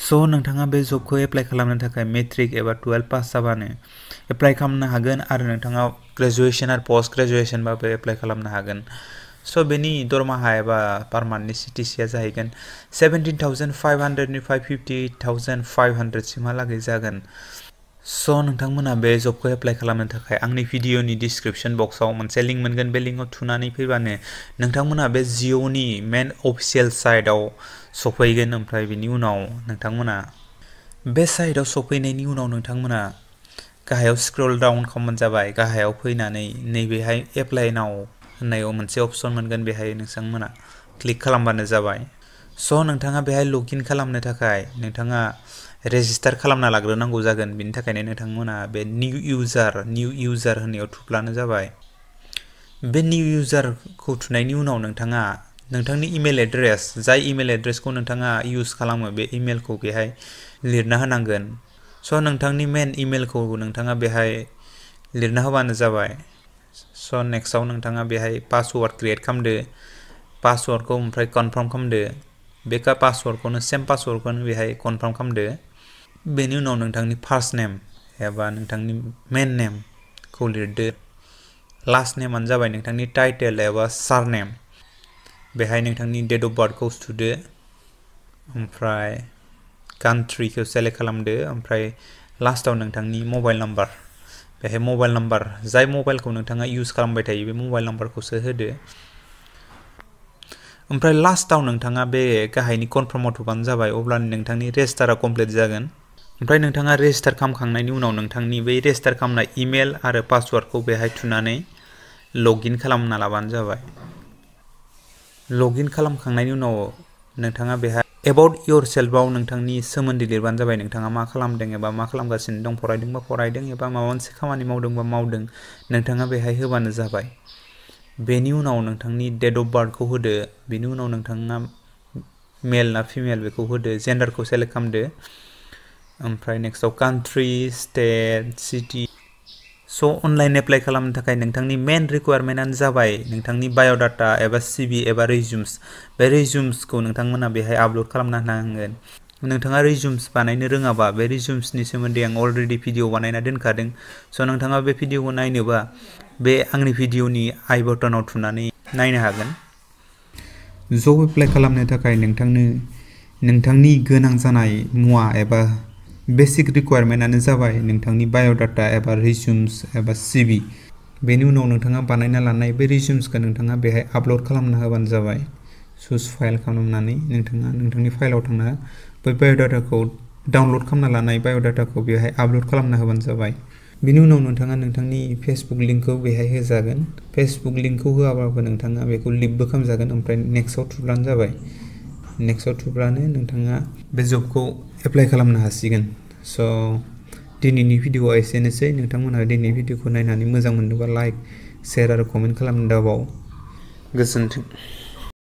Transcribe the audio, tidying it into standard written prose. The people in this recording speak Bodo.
स' नोंथाङा बे जबखौ एप्लाइ खालामनो थाखाय मेट्रिक एबा 12 पास जाबानो एप्लाइ खालामनो हागोन आरो नोंथाङा ग्रेजुवेसन आरो पोस्ट ग्रेजुवेसनबाबो एप्लाइ खालामनो हागोन। स' बेनि दरमाहा एबा पार मान्थनि CTC जाहैगोन 17,500 निफ्राय 58,500 सिमहालागै जागोन। स' नोंथांमोना बे जबखौ एप्लाइ खालामनो थाखाय आंनि भिडिअनि डिसक्रिपसन बक्सआव मोनसे लिंक मोनगोन। बे लिंकआव थुनानै फैबानो नोंथांमोना बे जिअ'नि मेन अफिसियेल साइटआव सफैगोन। ओमफ्राय बिनि उनाव नोंथांमोना बे साइटआव सफैनायनि उनाव नोंथांमोना गाहायाव स्क्रल डाउन खालामबानो जाबाय। गाहायाव फैनानै नैबेहाय एप्लाइ नाउ होननायाव मोनसे अपसन मोनगोन, बेहाय नोंथांमोना क्लिक खालामबानो जाबाय। स' नोंथाङा बेहाय लगइन खालामनो थाखाय नोंथाङा रेजिस्टार खालामना लाग्रोनांगौ जागोन। बिनि थाखायनो नोंथांमोना बे निउ इउजार होननायाव थुब्लानो जाबाय। बे निउ इउजारखौ थुनायनि उनाव नोंथाङा नोंथांनि इमेल एड्रेस, जाय इमेल एड्रेसखौ नोंथाङा इउज खालामो, बे इमेलखौ बेहाय लिरना होनांगोन। स' नोंथांनि मेन इमेलखौ नोंथाङा बेहाय लिरना होबानो जाबाय। स' नेक्स्टआव नोंथाङा बेहाय पासवार्ड क्रियेट खालामदो। पासवार्डखौ ओमफ्राय कनफार्म खालामदो। बे पासवार्डखौनो सेम पासवार्डखौनो बेहाय कनफार्म खालामदो। बेनि उनाव नोंथांनि फार्स्ट नेम एबा नोंथांनि मेन नेमखौ लिरदो। लास्ट नेमानो जाबाय नोंथांनि टाइटेल एबा सारनेम। बेहाय नोंथांनि डेट अफ बार्थखौ थुदो। ओमफ्राय कान्ट्रिखौ सेलेक्ट खालामदो। ओमफ्राय लास्टआव नोंथांनि मबाइल नाम्बार, बेहाय मबाइल नाम्बार, जाय मबाइलखौ नोंथाङा इउज खालामबाय थायो बे मबाइल नाम्बारखौसो होदो। ओमफ्राय लास्टआव नोंथाङा बे गाहायनि कनफार्माव थुबानो जाबाय। अब्लानो नोंथांनि रेजिस्टारा कमप्लिट जागोन। ओमफ्राय नोंथाङा रेजिस्टार खालामखांनायनि उनाव नोंथांनि बै रेजिस्टार खालामनाय इमेल आरो पासवार्डखौ बेहाय थुनानै लगइन खालामना लाबानो जाबाय। लगइन खालामखांनायनि उनाव नोंथाङा बेहाय एबाउट इयर सेल्फआव नोंथांनि सोमोन्दै लिरबानो जाबाय। नोंथाङा मा खालामदों एबा मा खालामगासिनो दं, फरायदोंबा फरायदों एबा माबा मोनसे खामानि मावदोंबा मावदों, नोंथाङा बेहाय होबानो जाबाय। बेनि उनाव नोंथांनि डेट अफ बार्थखौ होदो। बेनि उनाव नोंथाङा मेल ना फिमेल बेखौ होदो। जेन्डारखौ सेलेक्ट खालामदो। ओमफ्राय नेक्स्टआव कान्ट्रि, स्टेट, सिटि। स' अनलाइन एप्लाइ खालामनो थाखाय नोंथांनि मेन रिकुवारमेन्टआनो जाबाय नोंथांनि बाय'डाटा एबा CV एबा रिजुम्स। बे रिजुम्सखौ नोंथांमोना बेहाय आपल'ड खालामना होनांगोन। नोंथाङा रिजुम्स बानायनो रोङाबा, बे रिजुम्सनि सोमोन्दै आं अलरेडि भिडिअ बानायना दोनखादों। स' नोंथाङा बे भिडिअखौ नायनोबा बे आंनि भिडिअनि आइ बटनाव थुनानै नायनो हागोन। जब एप्लाइ खालामनो थाखाय नोंथांनो नोंथांनि गोनां जानाय मुवा एबा बेसिक रिकुवारमेन्टआनो जाबाय नोंथांनि बाय'डाटा एबा रिजुम्स एबा CV। बेनि उनाव नोंथाङा बानायना लानाय बे रिजुम्सखौ नोंथाङा बेहाय आपल'ड खालामना होबानो जाबाय। चुज फाइल खालामनानै नोंथाङा नोंथांनि फाइलाव थांना बै बाय'डाटाखौ डाउनल'ड खालामना लानाय बाय'डाटाखौ बेहाय आपल'ड खालामना होबानो जाबाय। बेनि उनाव नोंथाङा नोंथांनि फेसबुक लिंकखौ बेहाय होजागोन। फेसबुक लिंकखौ होआबाबो नोंथाङा बेखौ लिभबो खालामजागोन। ओमफ्राय नेक्स्टआव थुब्लानो जाबाय। नेक्स्टआव थुब्लानो नोंथाङा बे जबखौ एप्लाइ खालामनो हासिगोन। स' दिनैनि भिडिअआ एसेनोसै। नोंथांमोनहा दिनैनि भिडिअखौ नायनानै मोजां मोनदोंबा लाइक, शेयार आरो कमेन्ट खालामनो दाबाव। गोजोन्थों।